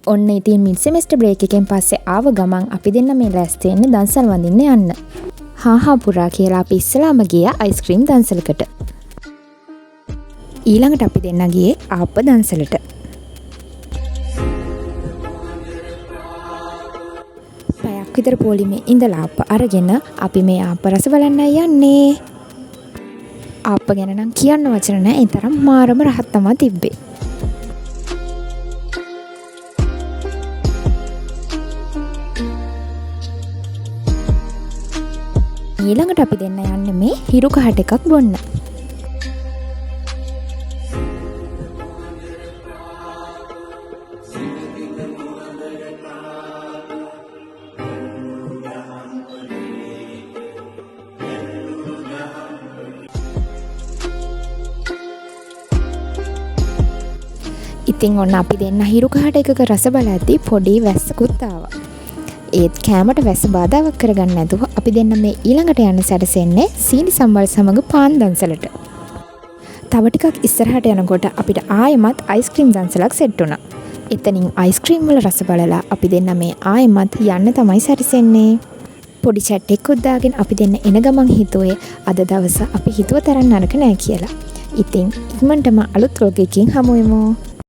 ඔන්න ඉතින් mid semester break එකෙන් පස්සේ ආව ගමන් අපි දෙන්න මේ ලෑස්ති වෙන්නේ දන්සල් වඳින්න යන්න. හා පුරා කියලා අපි ඉස්සලාම ගියා අයිස්ක්‍රීම් දන්සලකට. ඊළඟට අපි දෙන්න ගියේ ආප්ප දන්සලට. පැයක් විතර පොලිමේ ඉඳලා ආප්ප අරගෙන අපි මේ ආප්ප රස බලන්නයි යන්නේ. ආප්ප ගැන නම් කියන්න වචන නැහැ. ඒ තරම් මාරම රහත් තමයි තිබ්බේ. ඊළඟට අපි දෙන්න යන්නේ මේ හිරු කහට එකක් බොන්න. ඉතින් ඔන්න අපි දෙන්න හිරු කහට එකක රස බලද්දී පොඩි වැස්සකුත් ආවා. ඒත් කෑමට වැස්ස බාධාවක් කරගන්න නැතුව අපි දෙන්න මේ ඊළඟට යන්න සැරසෙන්නේ සීනි සම්බල් සමග පාන් දන්සලට. තව ටිකක් ඉස්සරහට යනකොට අපිට ආයෙමත් අයිස්ක්‍රීම් දන්සලක් සෙට් වුණා. එතනින් අයිස්ක්‍රීම් වල රස බලලා අපි දෙන්න මේ ආයෙමත් යන්න තමයි සැරසෙන්නේ. පොඩි චැට් එකක් දාගෙන අපි දෙන්න එන ගමන් හිතුවේ අද දවස අපි හිතුව තරම් නරක නෑ කියලා. ඉතින් ඉක්මනටම අලුත් vlog එකකින් හමු වෙමු.